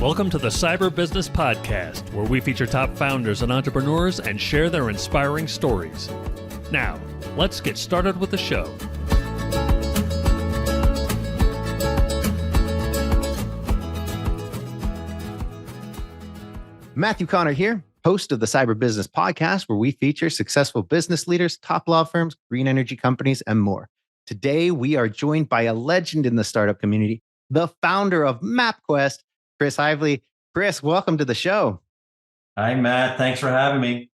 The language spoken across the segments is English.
Welcome to the Cyber Business Podcast, where we feature top founders and entrepreneurs and share their inspiring stories. Now, let's get started with the show. Matthew Connor here, host of the Cyber Business Podcast, where we feature successful business leaders, top law firms, green energy companies, and more. Today, we are joined by a legend in the startup community, the founder of MapQuest, Chris Heivly. Chris, welcome to the show. Hi, Matt. Thanks for having me.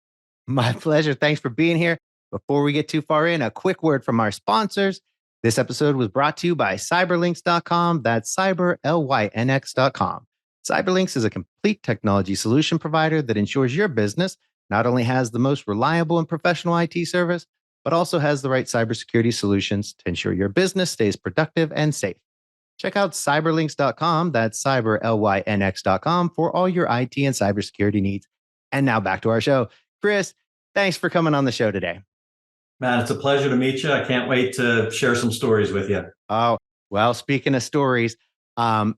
My pleasure. Thanks for being here. Before we get too far in, a quick word from our sponsors. This episode was brought to you by cyberlinks.com. That's cyberlynx.com. Cyberlinks is a complete technology solution provider that ensures your business not only has the most reliable and professional IT service, but also has the right cybersecurity solutions to ensure your business stays productive and safe. Check out cyberlinks.com, that's cyberlynx.com, for all your IT and cybersecurity needs. And now back to our show. Chris, thanks for coming on the show today. Matt, it's a pleasure to meet you. I can't wait to share some stories with you. Oh, well, speaking of stories, I'm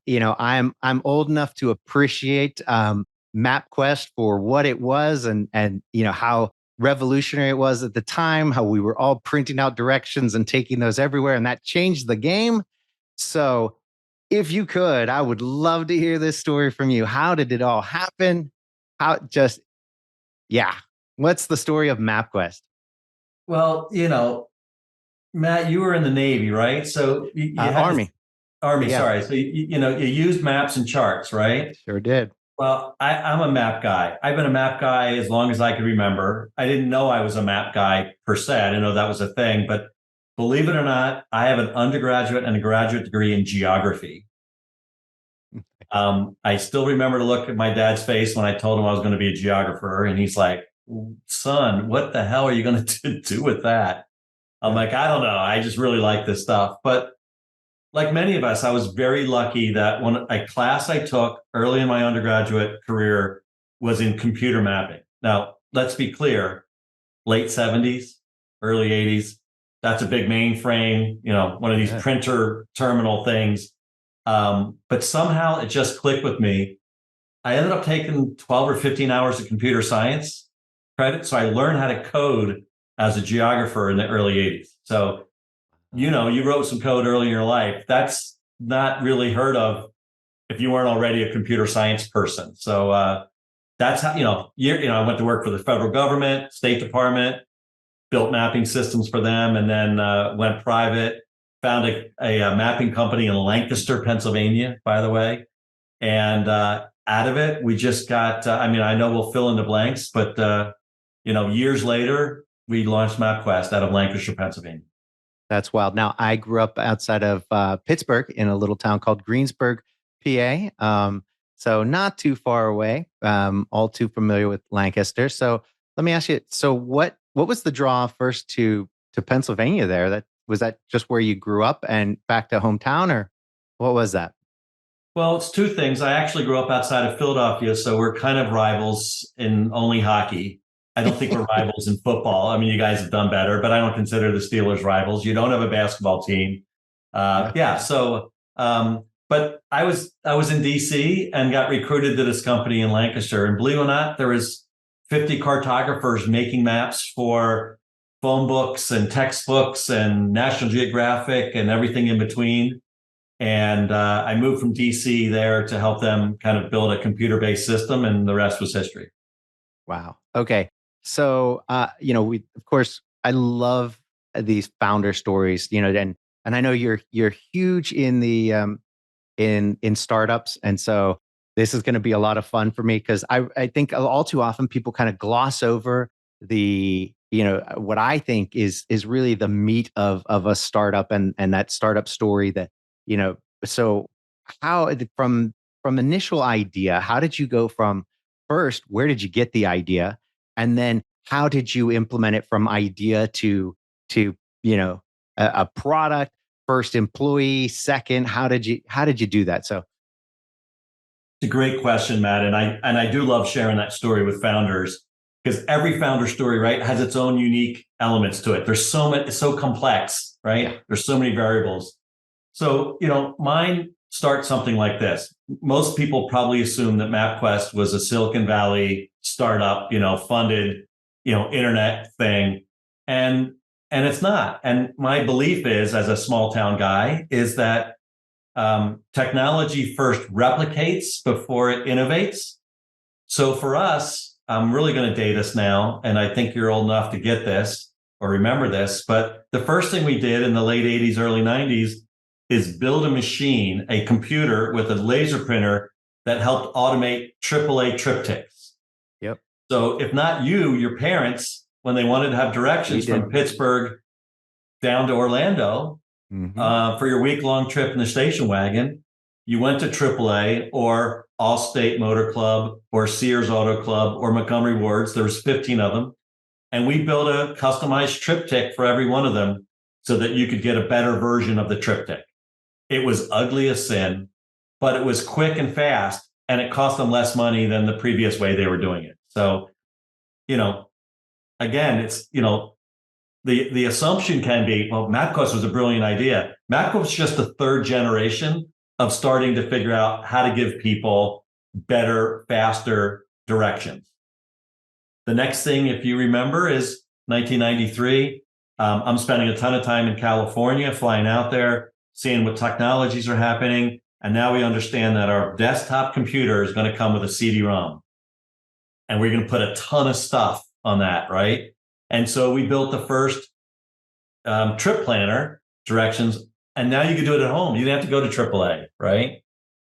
old enough to appreciate MapQuest for what it was and how revolutionary it was at the time, how we were all printing out directions and taking those everywhere, and that changed the game. So if you could, I would love to hear this story from you. How did it all happen? What's the story of MapQuest? Well, Matt, you were in the Navy, right? So you had Army. Army, Yeah. sorry. So you used maps and charts, right? Sure did. Well, I'm a map guy. I've been a map guy as long as I can remember. I didn't know I was a map guy per se. I didn't know that was a thing. But believe it or not, I have an undergraduate and a graduate degree in geography. I still remember to look at my dad's face when I told him I was going to be a geographer. And he's like, son, what the hell are you going to do with that? I'm like, I don't know. I just really like this stuff. But like many of us, I was very lucky that when a class I took early in my undergraduate career was in computer mapping. Now, let's be clear, late 70s, early 80s, that's a big mainframe, one of these printer terminal things. But somehow it just clicked with me. I ended up taking 12 or 15 hours of computer science credit. So I learned how to code as a geographer in the early 80s. So you wrote some code early in your life. That's not really heard of if you weren't already a computer science person. So that's how, I went to work for the federal government, State Department, built mapping systems for them, and then went private, found a mapping company in Lancaster, Pennsylvania, by the way. And out of it, we just got, I know we'll fill in the blanks, but, years later, we launched MapQuest out of Lancaster, Pennsylvania. That's wild. Now, I grew up outside of Pittsburgh in a little town called Greensburg, PA. So not too far away, all too familiar with Lancaster. So let me ask you, so what was the draw first to Pennsylvania there? Was that just where you grew up and back to hometown, or what was that? Well, it's two things. I actually grew up outside of Philadelphia, so we're kind of rivals in only hockey. I don't think we're rivals in football. I mean, you guys have done better, but I don't consider the Steelers rivals. You don't have a basketball team. But I was in DC and got recruited to this company in Lancaster. And believe it or not, there was 50 cartographers making maps for phone books and textbooks and National Geographic and everything in between. And I moved from DC there to help them kind of build a computer-based system, and the rest was history. Wow. Okay. So, of course, I love these founder stories, and I know you're huge in the in startups, and so this is going to be a lot of fun for me because I think all too often people kind of gloss over the what I think is really the meat of a startup and that startup story that So how from initial idea, how did you go from first? Where did you get the idea? And then how did you implement it from idea to a product, first employee, second? How did you do that? So it's a great question, Matt. And I do love sharing that story with founders because every founder story, right, has its own unique elements to it. There's so much, it's so complex, right? There's so many variables. So, mine start something like this. Most people probably assume that MapQuest was a Silicon Valley startup, funded, internet thing. And it's not. And my belief is, as a small town guy, is that technology first replicates before it innovates. So for us, I'm really going to date us now, and I think you're old enough to get this or remember this, but the first thing we did in the late 80s, early 90s is build a machine, a computer with a laser printer that helped automate AAA triptychs. Yep. So if not you, your parents, when they wanted to have directions from Pittsburgh down to Orlando for your week-long trip in the station wagon, you went to AAA or Allstate Motor Club or Sears Auto Club or Montgomery Ward's. There was 15 of them. And we built a customized triptych for every one of them so that you could get a better version of the triptych. It was ugly as sin, but it was quick and fast, and it cost them less money than the previous way they were doing it. So, again, it's, the assumption can be, well, MapQuest was a brilliant idea. MapQuest was just the third generation of starting to figure out how to give people better, faster directions. The next thing, if you remember, is 1993. I'm spending a ton of time in California, flying out there, seeing what technologies are happening. And now we understand that our desktop computer is going to come with a CD-ROM. And we're going to put a ton of stuff on that, right? And so we built the first trip planner directions. And now you can do it at home. You didn't have to go to AAA, right?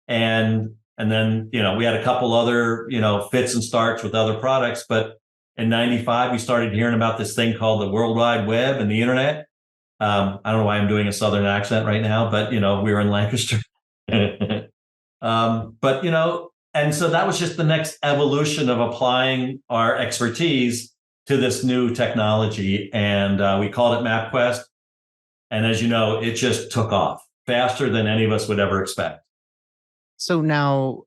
And then, we had a couple other, fits and starts with other products. But in 95, we started hearing about this thing called the World Wide Web and the internet. I don't know why I'm doing a Southern accent right now, but, we were in Lancaster. And so that was just the next evolution of applying our expertise to this new technology. And we called it MapQuest. And as you know, it just took off faster than any of us would ever expect. So now,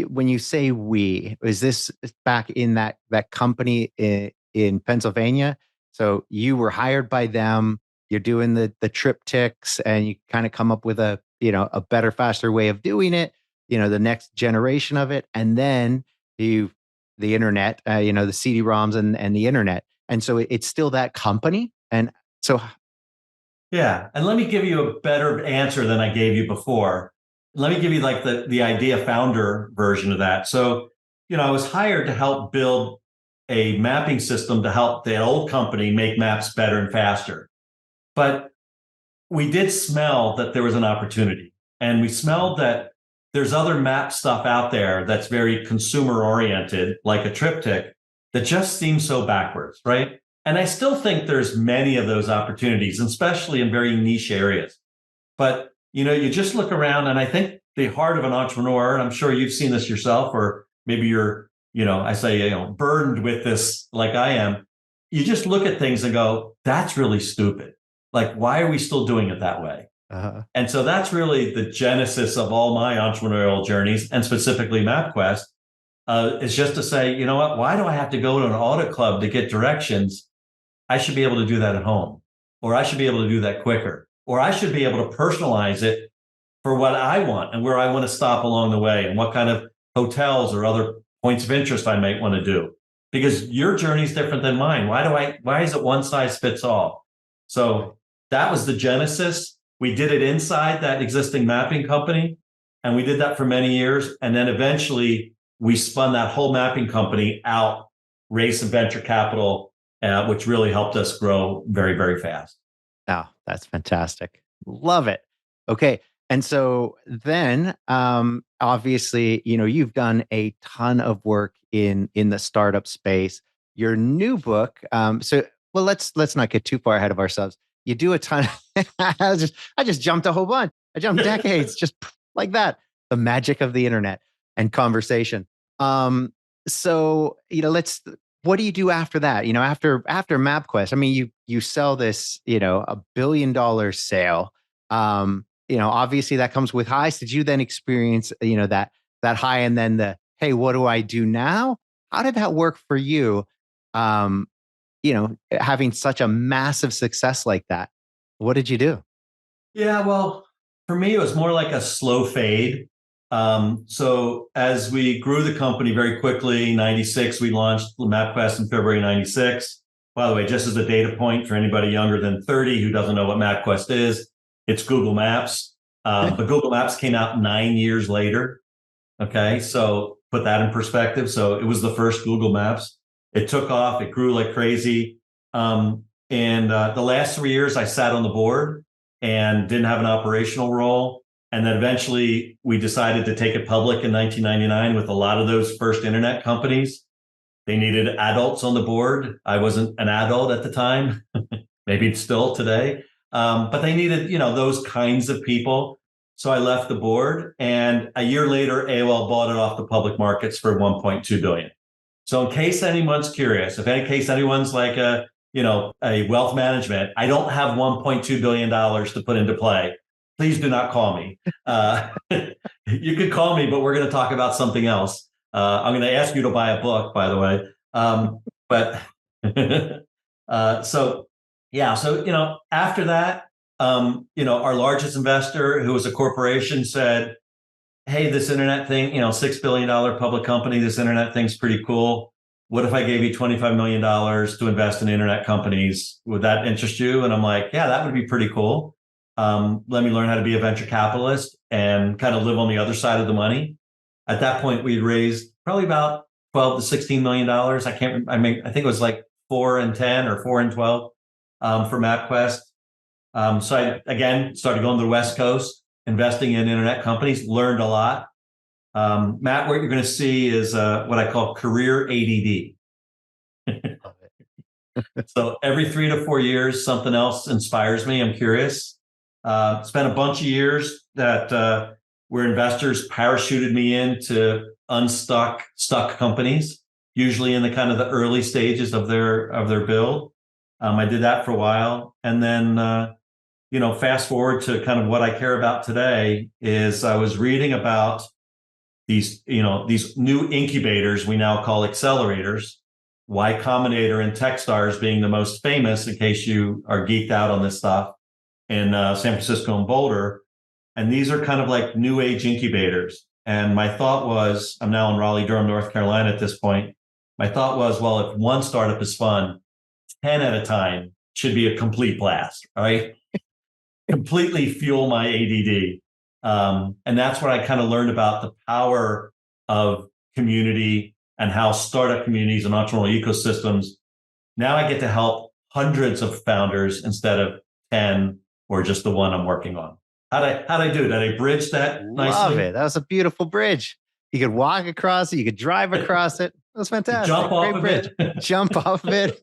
when you say we, is this back in that company in Pennsylvania? So you were hired by them. You're doing the triptychs, and you kind of come up with a better, faster way of doing it. The next generation of it, and then the internet. The CD-ROMs and the internet, and so it's still that company. And so, yeah. And let me give you a better answer than I gave you before. Let me give you like the idea founder version of that. So, I was hired to help build a mapping system to help the old company make maps better and faster. But we did smell that there was an opportunity, and we smelled that there's other map stuff out there that's very consumer oriented, like a triptych, that just seems so backwards, right? And I still think there's many of those opportunities, especially in very niche areas. But you just look around, and I think the heart of an entrepreneur, and I'm sure you've seen this yourself, or maybe you're, burdened with this like I am. You just look at things and go, that's really stupid. Like, why are we still doing it that way? And so that's really the genesis of all my entrepreneurial journeys, and specifically MapQuest, is just to say, you know what, why do I have to go to an auto club to get directions? I should be able to do that at home, or I should be able to do that quicker. Or I should be able to personalize it for what I want and where I want to stop along the way, and what kind of hotels or other points of interest I might want to do. Because your journey is different than mine. Why is it one size fits all? So that was the genesis. We did it inside that existing mapping company, and we did that for many years. And then eventually we spun that whole mapping company out, raised some venture capital, which really helped us grow very, very fast. Oh, that's fantastic. Love it. Okay. And so then, obviously, you've done a ton of work in the startup space. Your new book. Let's not get too far ahead of ourselves. You do a ton. I just jumped a whole bunch. I jumped decades, just like that. The magic of the internet and conversation. So what do you do after that? After MapQuest, I mean, you sell this, $1 billion sale. Obviously that comes with highs. Did you then experience, that high, and then hey, what do I do now? How did that work for you? Having such a massive success like that, what did you do? Yeah, well, For me, it was more like a slow fade. So as we grew the company very quickly, 96, we launched MapQuest in February 96. By the way, just as a data point for anybody younger than 30 who doesn't know what MapQuest is, it's Google Maps. But Google Maps came out 9 years later. Okay, so put that in perspective. So it was the first Google Maps. It took off. It grew like crazy. And the last 3 years, I sat on the board and didn't have an operational role. And then eventually we decided to take it public in 1999 with a lot of those first internet companies. They needed adults on the board. I wasn't an adult at the time, maybe it's still today. But they needed, those kinds of people. So I left the board, and a year later, AOL bought it off the public markets for 1.2 billion. So in case anyone's curious, in case anyone's like a wealth management, I don't have $1.2 billion to put into play. Please do not call me. You could call me, but we're going to talk about something else. I'm going to ask you to buy a book, by the way. So after that, our largest investor, who was a corporation, said, hey, this internet thing, $6 billion public company, this internet thing's pretty cool. What if I gave you $25 million to invest in internet companies? Would that interest you? And I'm like, yeah, that would be pretty cool. Let me learn how to be a venture capitalist and kind of live on the other side of the money. At that point, we'd raised probably about 12 to $16 million. I think it was like 4 and 10 or 4 and 12 for MapQuest. So I, again, started going to the West Coast, investing in internet companies, learned a lot. Matt, what you're going to see is what I call career ADD. So every 3 to 4 years, something else inspires me. I'm curious. Spent a bunch of years that where investors parachuted me into stuck companies, usually in the kind of the early stages of their build. I did that for a while, and then fast forward to kind of what I care about today is I was reading about these new incubators we now call accelerators, Y Combinator and Techstars being the most famous, in case you are geeked out on this stuff, in San Francisco and Boulder. And these are kind of like new age incubators. And my thought was, I'm now in Raleigh-Durham, North Carolina at this point. My thought was, well, if one startup is fun, 10 at a time should be a complete blast, right? Completely fuel my ADD. And that's what I kind of learned about the power of community and how startup communities and entrepreneurial ecosystems. Now I get to help hundreds of founders instead of 10 or just the one I'm working on. How'd I do? Did I bridge that nicely? Love it. That was a beautiful bridge. You could walk across it. You could drive across it. That was fantastic. Jump off of it. Jump off of it.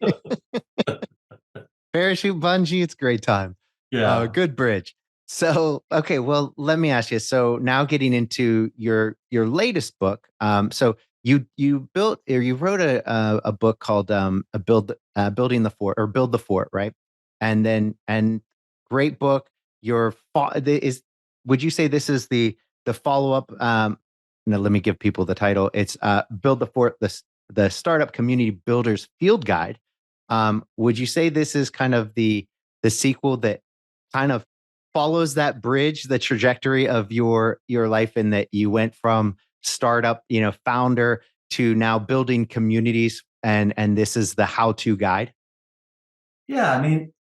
Parachute bungee. It's a great time. Yeah. Good bridge. So, okay. Well, let me ask you. So now getting into your latest book. So you wrote a book called Building the Fort, or Build the Fort, right? And great book. Would you say this is the follow-up? Now let me give people the title. It's Build the Fort, the Startup Community Builders Field Guide. Would you say this is kind of the sequel that kind of follows that bridge, the trajectory of your life, in that you went from startup, founder, to now building communities, and this is the how-to guide? Yeah, I mean,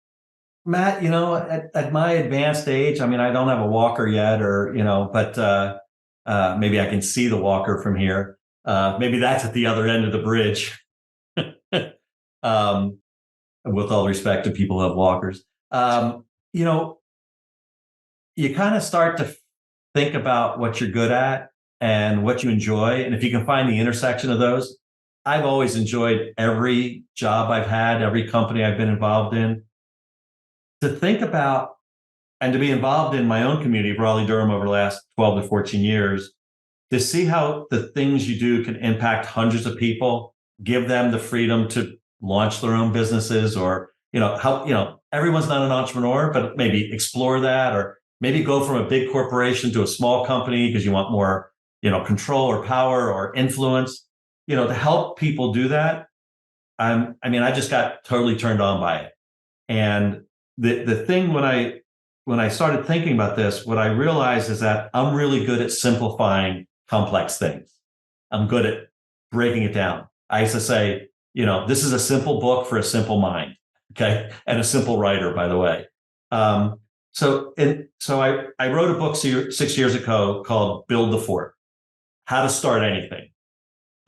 Matt, at my advanced age, I mean, I don't have a walker yet, but maybe I can see the walker from here. Maybe that's at the other end of the bridge. With all respect to people who have walkers, you kind of start to think about what you're good at and what you enjoy. And if you can find the intersection of those, I've always enjoyed every job I've had, every company I've been involved in. To think about and to be involved in my own community of Raleigh-Durham over the last 12 to 14 years, to see how the things you do can impact hundreds of people, give them the freedom to launch their own businesses, or, help, everyone's not an entrepreneur, but maybe explore that, or maybe go from a big corporation to a small company because you want more, control or power or influence, to help people do that. I just got totally turned on by it. And the thing when I when I started thinking about this, what I realized is that I'm really good at simplifying complex things. I'm good at breaking it down. I used to say, this is a simple book for a simple mind. Okay. And a simple writer, by the way. So I wrote a book 6 years ago called Build the Fort, How to Start Anything.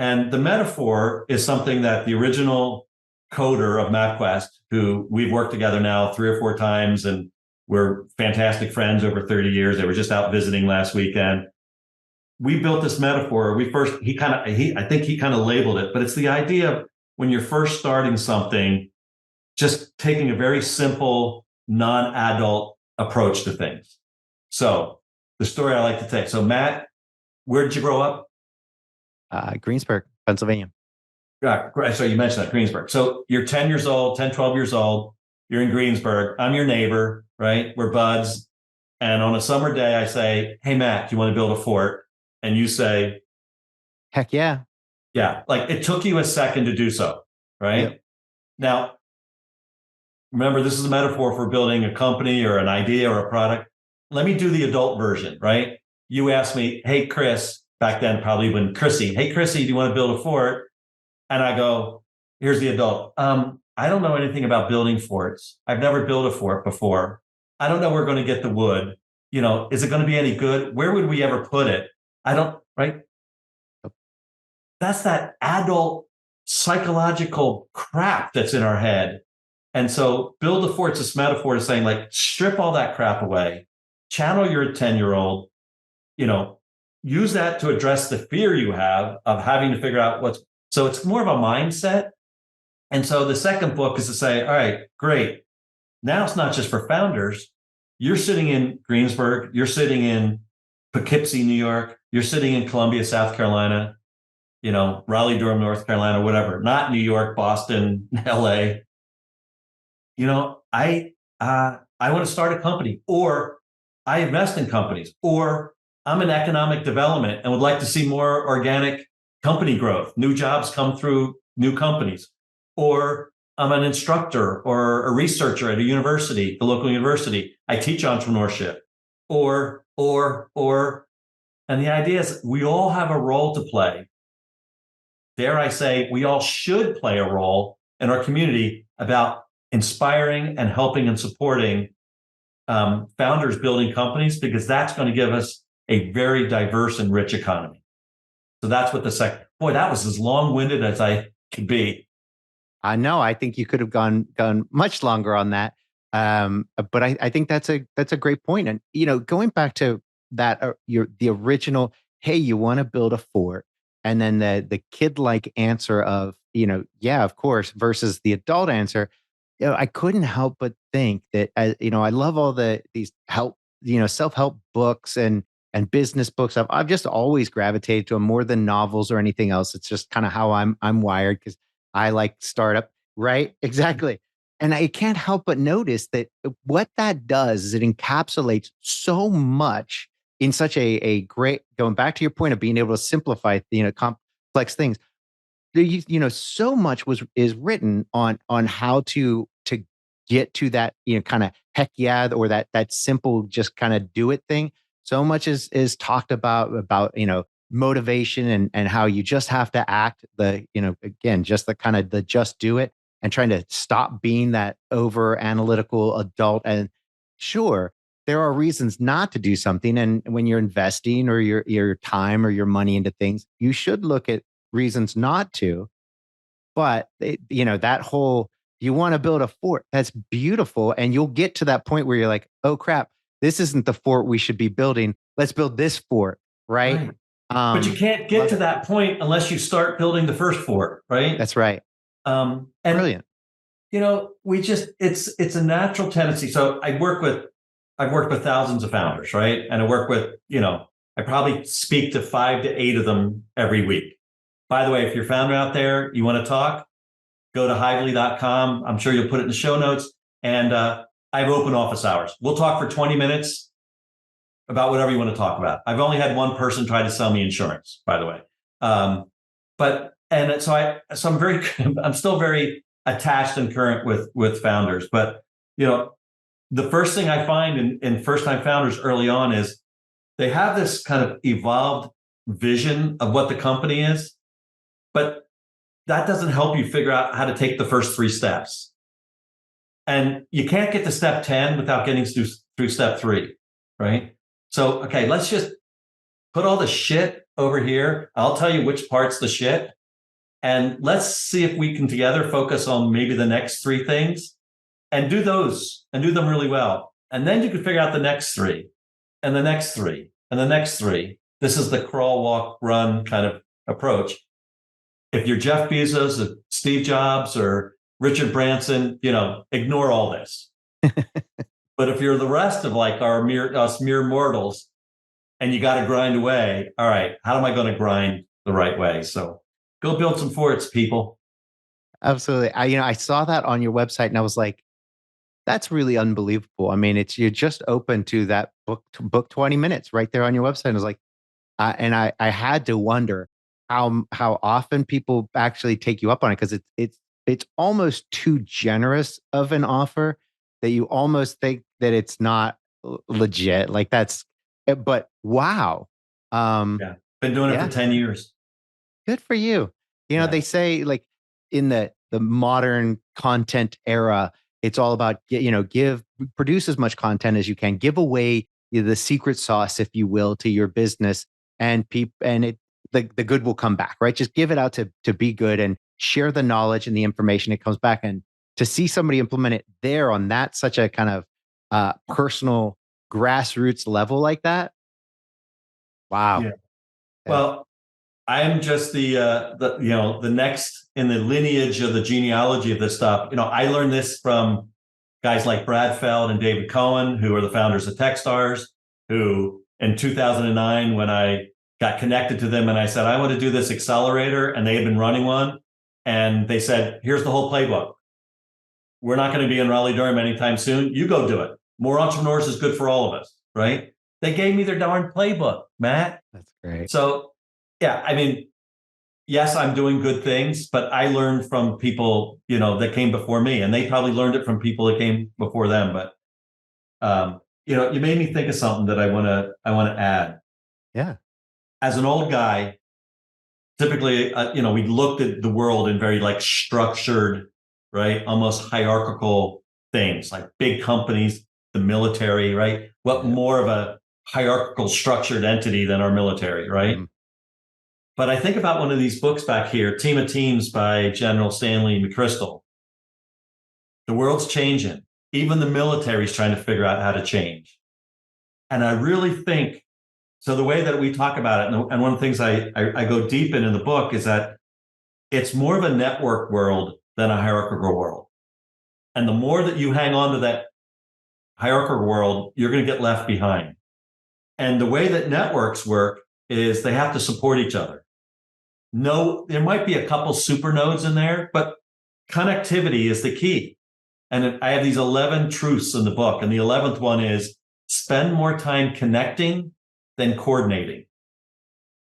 And the metaphor is something that the original coder of MapQuest, who we've worked together now 3 or 4 times, and we're fantastic friends over 30 years. They were just out visiting last weekend. We built this metaphor. I think he kind of labeled it, but it's the idea of when you're first starting something, just taking a very simple, non-adult approach to things. So the story I like to take. So Matt, where did you grow up? Greensburg, Pennsylvania. Yeah, so you mentioned that, Greensburg. So you're 10 years old, 10, 12 years old. You're in Greensburg. I'm your neighbor, right? We're buds. And on a summer day, I say, hey, Matt, do you want to build a fort? And you say, heck yeah. Yeah. Like it took you a second to do so, right? Yep. Now, remember, this is a metaphor for building a company or an idea or a product. Let me do the adult version, right? You asked me, hey, Chris, back then, probably when Chrissy, hey, Chrissy, do you want to build a fort? And I go, here's the adult. I don't know anything about building forts. I've never built a fort before. I don't know where we're going to get the wood. Is it going to be any good? Where would we ever put it? I don't, right? That's that adult psychological crap that's in our head. And so build the fort's this metaphor to saying, like, strip all that crap away, channel your 10-year-old, use that to address the fear you have of having to figure out so it's more of a mindset. And so the second book is to say, all right, great. Now it's not just for founders. You're sitting in Greensburg. You're sitting in Poughkeepsie, New York. You're sitting in Columbia, South Carolina, Raleigh, Durham, North Carolina, whatever, not New York, Boston, LA. I want to start a company, or I invest in companies, or I'm in economic development and would like to see more organic company growth, new jobs come through new companies, or I'm an instructor or a researcher at a university, the local university. I teach entrepreneurship, or, and the idea is we all have a role to play. Dare I say, we all should play a role in our community about inspiring and helping and supporting founders building companies, because that's going to give us a very diverse and rich economy. So that's what boy, that was as long-winded as I could be. I know. I think you could have gone much longer on that. But I think that's a great point. And going back to that, the original, hey, you want to build a fort, and then the kid-like answer of yeah, of course, versus the adult answer. I couldn't help but think that I love all these self-help books and business books. I've just always gravitated to them more than novels or anything else. It's just kind of how I'm wired, because I like startup, right? Exactly. And I can't help but notice that what that does is it encapsulates so much in such a great, going back to your point of being able to simplify, complex things. So much is written on how to get to that, kind of heck yeah, or that simple, just kind of do it thing. So much is talked about motivation and how you just have to act, again, just the kind of the just do it, and trying to stop being that over analytical adult. And sure, there are reasons not to do something. And when you're investing or your time or your money into things, you should look at reasons not to. But that whole, you want to build a fort, that's beautiful. And you'll get to that point where you're like, oh crap, this isn't the fort we should be building. Let's build this fort. Right. But you can't get to that point unless you start building the first fort. Right. That's right. And brilliant. It's a natural tendency. So I've worked with thousands of founders. Right. And I work with, I probably speak to 5 to 8 of them every week. By the way, if you're a founder out there, you want to talk, go to Heivly.com. I'm sure you'll put it in the show notes. And I have open office hours. We'll talk for 20 minutes about whatever you want to talk about. I've only had one person try to sell me insurance, by the way. I'm still very attached and current with founders. But the first thing I find in first-time founders early on is they have this kind of evolved vision of what the company is, but that doesn't help you figure out how to take the first 3 steps. And you can't get to step 10 without getting through step 3, right? So, okay, let's just put all the shit over here. I'll tell you which part's the shit. And let's see if we can together focus on maybe the next 3 things and do those and do them really well. And then you can figure out the next 3 and the next 3 and the next 3. This is the crawl, walk, run kind of approach. If you're Jeff Bezos or Steve Jobs or Richard Branson, ignore all this. But if you're the rest of like us mere mortals, and you got to grind away, all right, how am I going to grind the right way? So go build some forts, people. Absolutely. I saw that on your website and I was like, that's really unbelievable. I mean, you're just open to that book 20 minutes right there on your website. I was like, and I had to wonder how often people actually take you up on it, because it's almost too generous of an offer that you almost think that it's not legit. Like but wow. Yeah. Been doing it for 10 years. Good for you. They say like in the modern content era, it's all about, produce as much content as you can, give away the secret sauce, if you will, to your business, and the good will come back, right? Just give it out to be good and share the knowledge and the information. It comes back, and to see somebody implement it there on that such a kind of personal grassroots level like that. Wow. Yeah. Well, I am just the next in the lineage of the genealogy of this stuff. I learned this from guys like Brad Feld and David Cohen, who are the founders of Techstars, who in 2009, when I got connected to them and I said, I want to do this accelerator, and they had been running one. And they said, here's the whole playbook. We're not going to be in Raleigh-Durham anytime soon. You go do it. More entrepreneurs is good for all of us, right? They gave me their darn playbook, Matt. That's great. So, yeah, I mean, yes, I'm doing good things, but I learned from people, that came before me, and they probably learned it from people that came before them. But, you made me think of something that I want to add. Yeah. As an old guy, typically, we looked at the world in very like structured, right, almost hierarchical things, like big companies, the military, right? What more of a hierarchical structured entity than our military, right? Mm-hmm. But I think about one of these books back here, Team of Teams by General Stanley McChrystal. The world's changing. Even the military is trying to figure out how to change. And I really think, so the way that we talk about it, and one of the things I go deep in the book, is that it's more of a network world than a hierarchical world. And the more that you hang on to that hierarchical world, you're going to get left behind. And the way that networks work is they have to support each other. No, there might be a couple super nodes in there, but connectivity is the key. And I have these 11 truths in the book. And the 11th one is spend more time connecting than coordinating.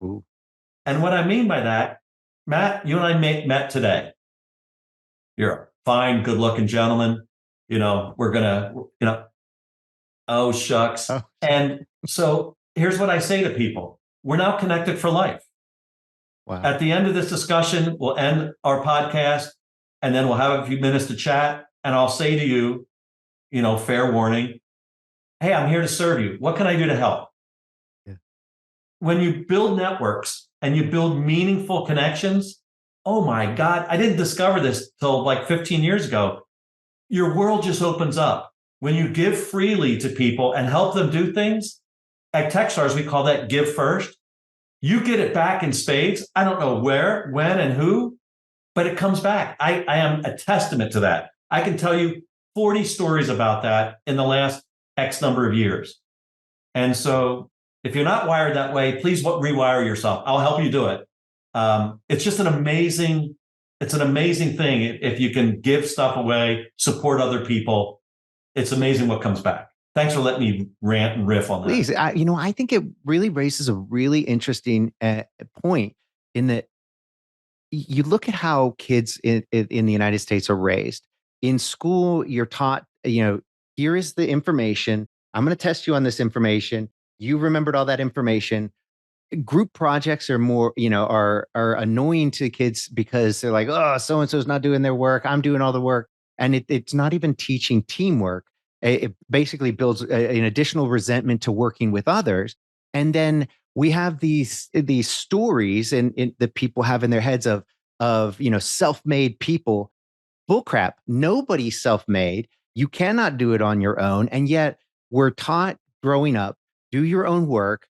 Ooh. And what I mean by that, Matt, you and I met today. You're a fine, good-looking gentleman. We're gonna, oh shucks. Oh. And so here's what I say to people: we're now connected for life. Wow. At the end of this discussion, we'll end our podcast, and then we'll have a few minutes to chat. And I'll say to you, fair warning, hey, I'm here to serve you. What can I do to help? Yeah. When you build networks and you build meaningful connections, oh my God, I didn't discover this till like 15 years ago. Your world just opens up. When you give freely to people and help them do things, at Techstars, we call that give first. You get it back in spades. I don't know where, when, and who, but it comes back. I am a testament to that. I can tell you 40 stories about that in the last X number of years. And so if you're not wired that way, please rewire yourself. I'll help you do it. It's just an amazing thing. If you can give stuff away, support other people, it's amazing what comes back. Thanks for letting me rant and riff on that. Please, I think it really raises a really interesting point in that you look at how kids in the United States are raised. In school, you're taught, here is the information. I'm going to test you on this information. You remembered all that information. Group projects are more, are annoying to kids because they're like, oh, so and so's not doing their work. I'm doing all the work, and it's not even teaching teamwork. It basically builds an additional resentment to working with others, and then we have these stories and that people have in their heads of self-made people. Bullcrap. Nobody's self-made. You cannot do it on your own, and yet we're taught growing up, do your own work.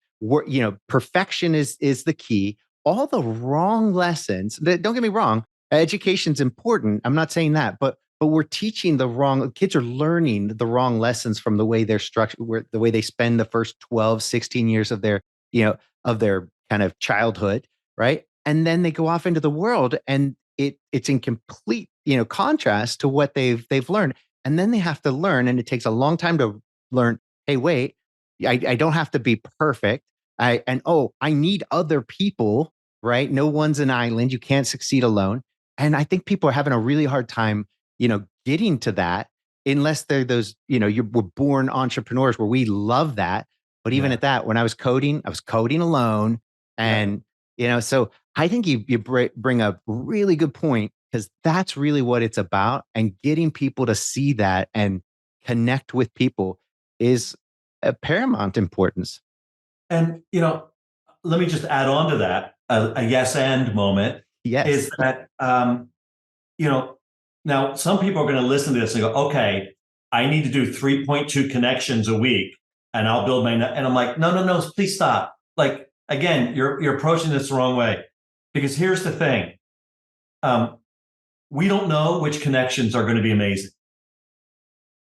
Perfection is the key. All the wrong lessons. Don't get me wrong. Education's important. I'm not saying that, but we're teaching the wrong. Kids are learning the wrong lessons from the way they're structured, the way they spend the first 12, 16 years of their kind of childhood, right? And then they go off into the world, and it's in complete contrast to what they've learned. And then they have to learn, and it takes a long time to learn. Hey, wait. I don't have to be perfect. I need other people, right? No one's an island. You can't succeed alone. And I think people are having a really hard time, getting to that unless they're those, you were born entrepreneurs where we love that. But even at that, when I was coding alone. And, so I think you bring up a really good point, because that's really what it's about. And getting people to see that and connect with people is a paramount importance. And, let me just add on to that, a yes and moment. Yes. Is that, now some people are going to listen to this and go, okay, I need to do 3.2 connections a week and I'll build and I'm like, no, please stop. Like, again, you're approaching this the wrong way, because here's the thing. We don't know which connections are going to be amazing.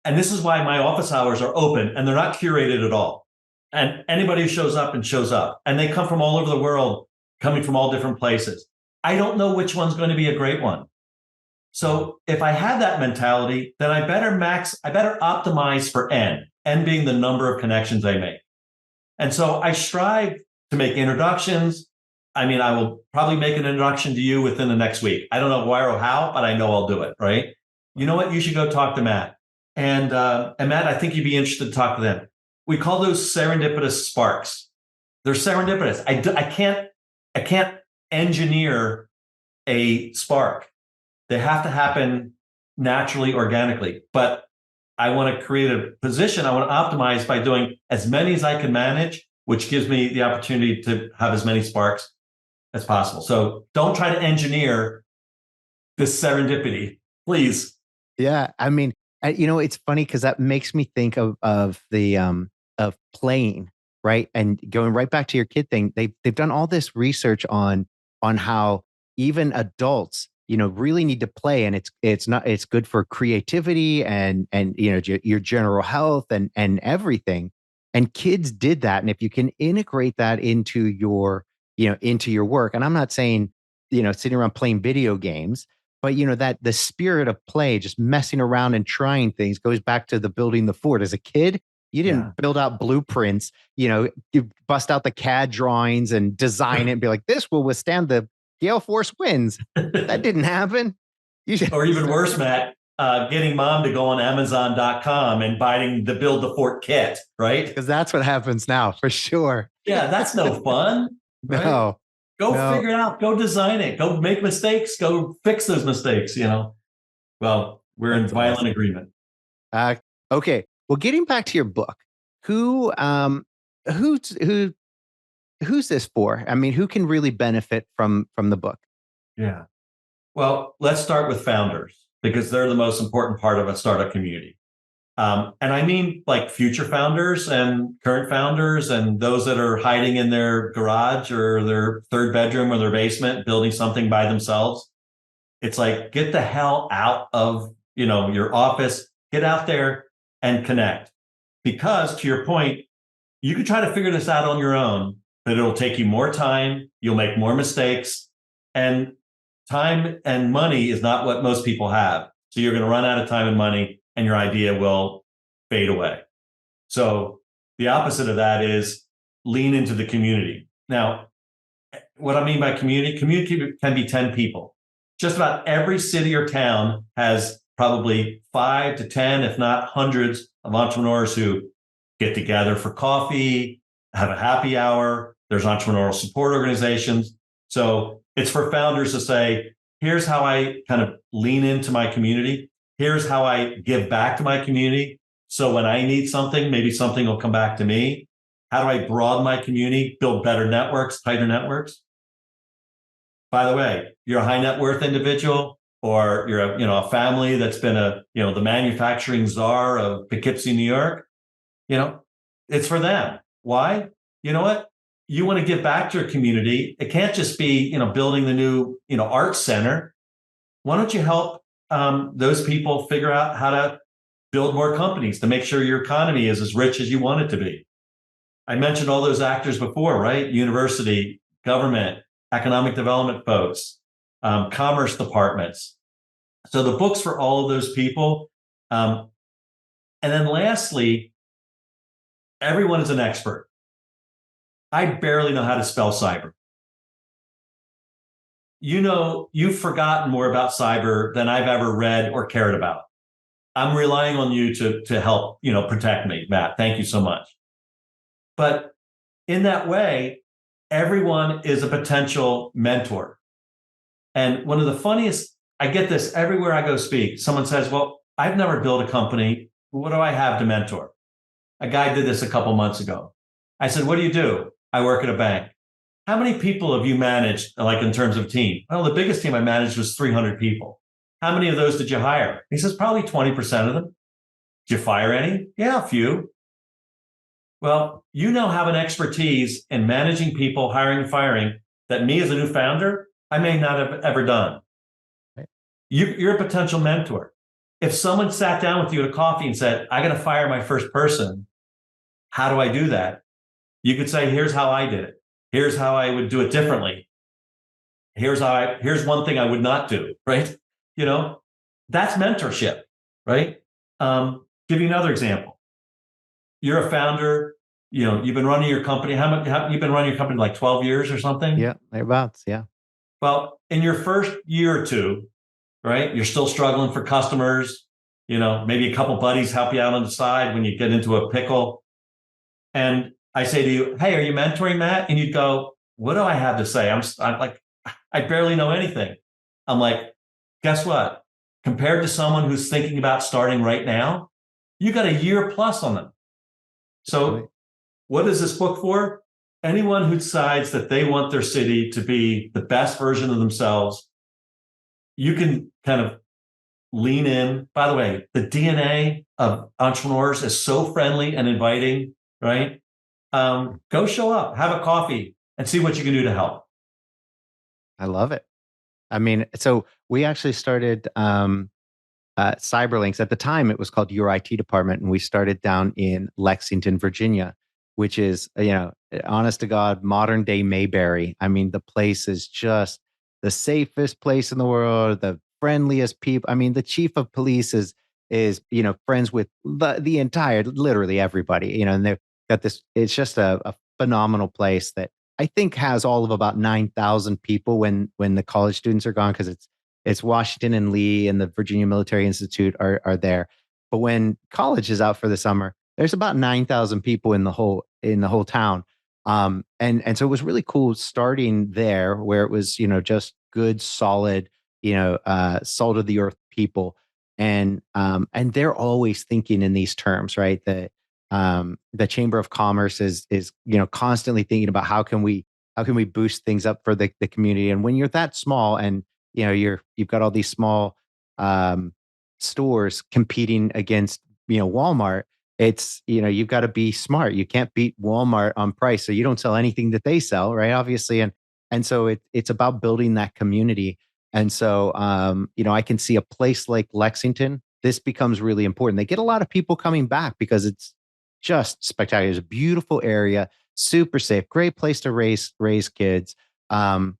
And this is why my office hours are open and they're not curated at all. And anybody who shows up, and they come from all over the world, coming from all different places. I don't know which one's going to be a great one. So if I had that mentality, then I better optimize for N being the number of connections I make. And so I strive to make introductions. I mean, I will probably make an introduction to you within the next week. I don't know where or how, but I know I'll do it, right? You know what? You should go talk to Matt. And Matt, I think you'd be interested to talk to them. We call those serendipitous sparks. They're serendipitous. I can't engineer a spark. They have to happen naturally, organically. But I want to create a position. I want to optimize by doing as many as I can manage, which gives me the opportunity to have as many sparks as possible. So don't try to engineer this serendipity, please. Yeah, I mean, it's funny because that makes me think of the of playing, right? And going right back to your kid thing, they've done all this research on how even adults, really need to play, and it's good for creativity and your general health and everything. And kids did that, and if you can integrate that into your work, and I'm not saying sitting around playing video games, but that the spirit of play, just messing around and trying things, goes back to the building the fort. As a kid, you didn't build out blueprints, you bust out the CAD drawings and design it and be like, this will withstand the gale force winds. That didn't happen. Or even worse, Matt, getting mom to go on Amazon.com and buying the build the fort kit, right? Because that's what happens now, for sure. Yeah, that's no fun. Right? No. Go figure it out. Go design it. Go make mistakes. Go fix those mistakes, Well, we're in violent agreement. Okay. Well, getting back to your book, who's this for? I mean, who can really benefit from the book? Yeah. Well, let's start with founders, because they're the most important part of a startup community. And I mean, like, future founders and current founders and those that are hiding in their garage or their third bedroom or their basement building something by themselves. It's like, get the hell out of your office, get out there and connect. Because, to your point, you can try to figure this out on your own, but it'll take you more time. You'll make more mistakes, and time and money is not what most people have. So you're going to run out of time and money, and your idea will fade away. So the opposite of that is lean into the community. Now, what I mean by community can be 10 people. Just about every city or town has probably 5 to 10, if not hundreds of entrepreneurs who get together for coffee, have a happy hour. There's entrepreneurial support organizations. So it's for founders to say, here's how I kind of lean into my community. Here's how I give back to my community. So when I need something, maybe something will come back to me. How do I broaden my community, build better networks, tighter networks? By the way, you're a high net worth individual, or you're a family that's been the manufacturing czar of Poughkeepsie, New York. It's for them. Why? You know what? You want to give back to your community. It can't just be, building the new, arts center. Why don't you help those people figure out how to build more companies to make sure your economy is as rich as you want it to be? I mentioned all those actors before, right? University, government, economic development folks, commerce departments. So the book's for all of those people. And then lastly, everyone is an expert. I barely know how to spell cyber. You've forgotten more about cyber than I've ever read or cared about. I'm relying on you to help, protect me, Matt. Thank you so much. But in that way, everyone is a potential mentor. And one of the funniest, I get this everywhere I go speak. Someone says, well, I've never built a company. What do I have to mentor? A guy did this a couple months ago. I said, what do you do? I work at a bank. How many people have you managed, like in terms of team? Well, the biggest team I managed was 300 people. How many of those did you hire? He says, probably 20% of them. Did you fire any? Yeah, a few. Well, you now have an expertise in managing people, hiring and firing that me as a new founder, I may not have ever done. Right. You're a potential mentor. If someone sat down with you at a coffee and said, I got to fire my first person, how do I do that? You could say, here's how I did it. Here's how I would do it differently. Here's one thing I would not do, right? That's mentorship, right? Give you another example. You're a founder, you've been running your company. You've been running your company like 12 years or something? Yeah, thereabouts. Yeah. Well, in your first year or two, right, you're still struggling for customers. Maybe a couple buddies help you out on the side when you get into a pickle. And I say to you, hey, are you mentoring Matt? And you'd go, what do I have to say? I'm like, I barely know anything. I'm like, guess what? Compared to someone who's thinking about starting right now, you got a year plus on them. So what is this book for? Anyone who decides that they want their city to be the best version of themselves, you can kind of lean in. By the way, the DNA of entrepreneurs is so friendly and inviting, right? Go show up, have a coffee, and see what you can do to help. I love it. I mean, so we actually started Cyberlinks. At the time, it was called Your IT Department, and we started down in Lexington, Virginia, which is, honest to God, modern day Mayberry. I mean, the place is just the safest place in the world, the friendliest people. I mean, the chief of police is friends with the entire, literally everybody. And they've got this. It's just a phenomenal place that I think has all of about 9,000 people when the college students are gone, because it's Washington and Lee and the Virginia Military Institute are there. But when college is out for the summer, there's about 9,000 people in the whole town. And so it was really cool starting there, where it was, just good, solid, salt of the earth people. And they're always thinking in these terms, right? The Chamber of Commerce is constantly thinking about how can we boost things up for the community. And when you're that small, and you've got all these small stores competing against Walmart, it's you've got to be smart. You can't beat Walmart on price, so you don't sell anything that they sell, right? Obviously, and so it's about building that community. And so I can see a place like Lexington, this becomes really important. They get a lot of people coming back because it's just spectacular. It's a beautiful area, super safe, great place to raise kids. But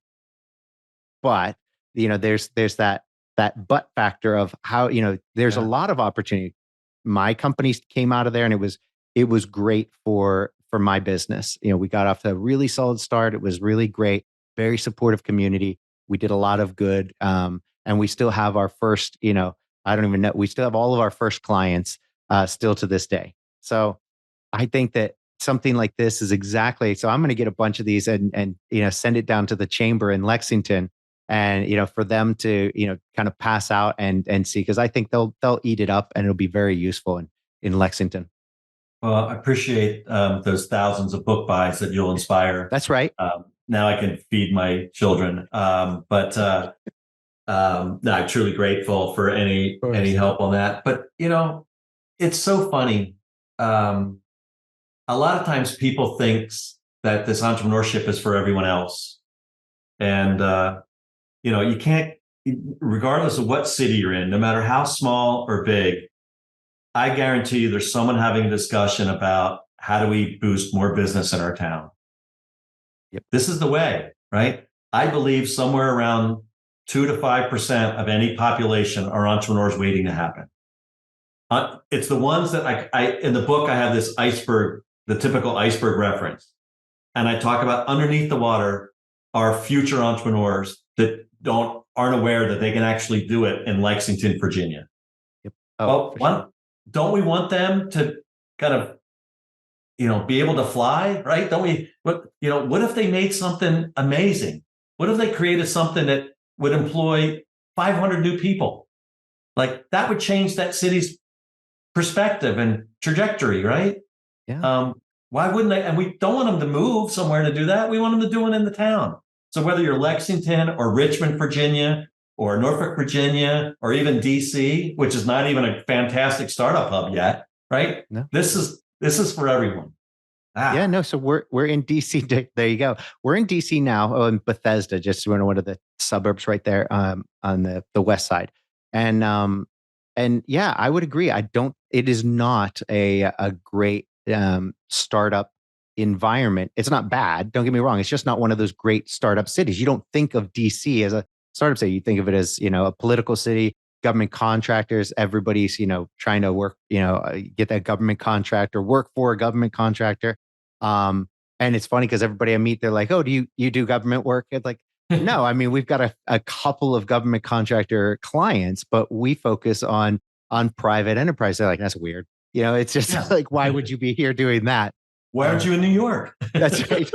there's that but factor of how there's a lot of opportunity. My company came out of there, and it was great for my business. We got off to a really solid start. It was really great, very supportive community. We did a lot of good, and we still have our first. I don't even know. We still have all of our first clients. still to this day. So I think that something like this is exactly. So I'm going to get a bunch of these and send it down to the chamber in Lexington, and for them to kind of pass out and see, because I think they'll eat it up and it'll be very useful in Lexington. Well, I appreciate those thousands of book buys that you'll inspire. That's right. Now I can feed my children. No, I'm truly grateful for any help on that. But it's so funny. A lot of times people think that this entrepreneurship is for everyone else, and you can't, regardless of what city you're in, no matter how small or big. I guarantee you there's someone having a discussion about how do we boost more business in our town. Yep. This is the way, right? I believe somewhere around 2 to 5% of any population are entrepreneurs waiting to happen. It's the ones that I in the book, I have this iceberg, the typical iceberg reference. And I talk about underneath the water are future entrepreneurs that aren't aware that they can actually do it in Lexington, Virginia. Yep. Oh, well, don't we want them to kind of, be able to fly, right? Don't we? What if they made something amazing? What if they created something that would employ 500 new people? Like that would change that city's perspective and trajectory, right? Yeah. Why wouldn't they? And we don't want them to move somewhere to do that. We want them to do it in the town. So whether you're Lexington or Richmond, Virginia, or Norfolk, Virginia, or even DC, which is not even a fantastic startup hub yet, right? No. This is for everyone. Yeah, no. So we're in DC. There you go. We're in DC now, in Bethesda, just one of the suburbs right there on the west side. And yeah, I would agree. It is not a great startup environment. It's not bad. Don't get me wrong. It's just not one of those great startup cities. You don't think of DC as a startup city. You think of it as a political city, government contractors. Everybody's trying to work, get that government contractor, work for a government contractor. And it's funny because everybody I meet, they're like, "Oh, do you do government work?" It's like, no. I mean, we've got a couple of government contractor clients, but we focus on private enterprise. They're like, "That's weird." It's just like, why would you be here doing that? Why aren't you in New York? That's right.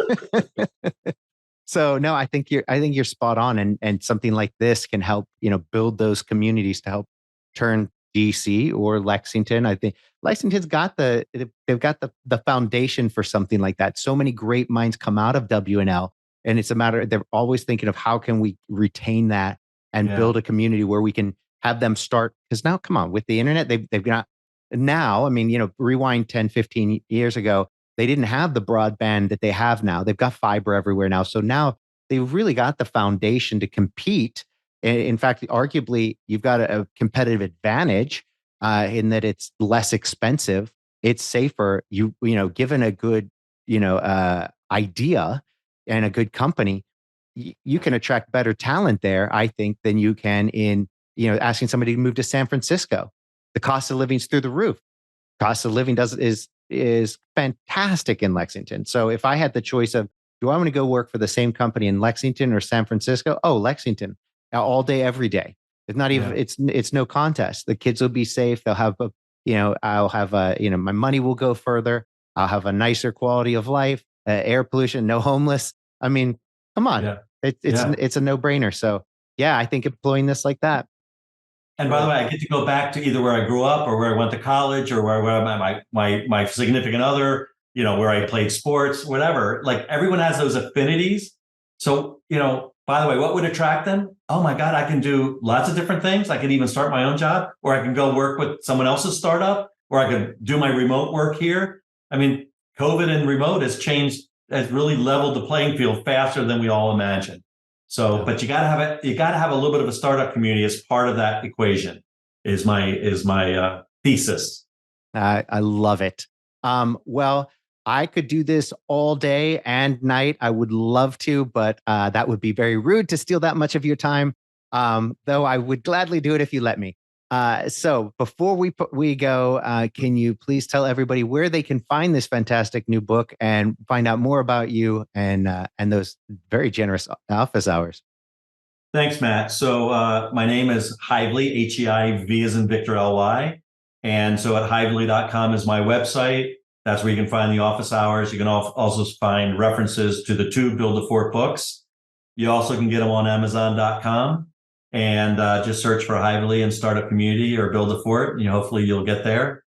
So no, I think you're spot on, and something like this can help build those communities to help turn DC or Lexington. I think Lexington's got they've got the foundation for something like that. So many great minds come out of WNL, and it's a matter, they're always thinking of how can we retain that and build a community where we can have them start. Because now, come on, with the internet, they've got now. I mean, rewind 10, 15 years ago, they didn't have the broadband that they have now. They've got fiber everywhere now. So now they've really got the foundation to compete. In fact, arguably, you've got a competitive advantage in that it's less expensive, it's safer. Given a good idea and a good company, you can attract better talent there, I think, than you can in asking somebody to move to San Francisco. The cost of living is through the roof. Cost of living is fantastic in Lexington. So if I had the choice of, do I want to go work for the same company in Lexington or San Francisco? Oh, Lexington, all day, every day. It's not even, it's no contest. The kids will be safe. They'll have, I'll have my money will go further. I'll have a nicer quality of life, air pollution, no homeless. I mean, come on. Yeah. It's a no brainer. So yeah, I think employing this like that. And by the way, I get to go back to either where I grew up or where I went to college or where my significant other, where I played sports, whatever. Like everyone has those affinities. So, by the way, what would attract them? Oh my God, I can do lots of different things. I can even start my own job, or I can go work with someone else's startup, or I can do my remote work here. I mean, COVID and remote has really leveled the playing field faster than we all imagined. So, but you got to have a little bit of a startup community as part of that equation. Is my thesis. I love it. Well, I could do this all day and night. I would love to, but that would be very rude to steal that much of your time. Though I would gladly do it if you let me. So before we go, can you please tell everybody where they can find this fantastic new book and find out more about you and those very generous office hours? Thanks, Matt. So my name is Heivly, Heiv as in Victor Ly. And so at Heivly.com is my website. That's where you can find the office hours. You can also find references to the two Build a Fort books. You also can get them on Amazon.com and just search for Heivly and Startup Community or Build a Fort. Hopefully you'll get there.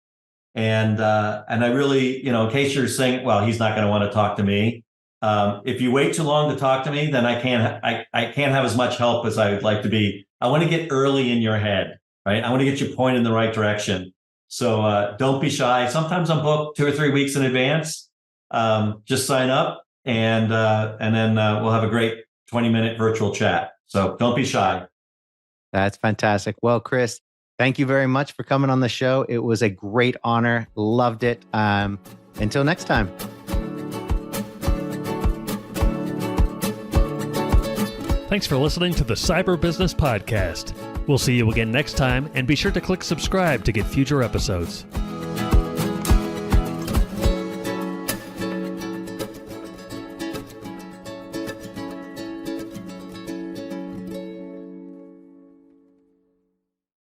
And I really, in case you're saying, well, he's not going to want to talk to me. If you wait too long to talk to me, then I can't have as much help as I would like to be. I want to get early in your head, right? I want to get you pointed in the right direction. So don't be shy. Sometimes I'm booked 2 or 3 weeks in advance. Just sign up and then we'll have a great 20-minute virtual chat. So don't be shy. That's fantastic. Well, Chris, thank you very much for coming on the show. It was a great honor. Loved it. Until next time. Thanks for listening to the Cyber Business Podcast. We'll see you again next time, and be sure to click subscribe to get future episodes.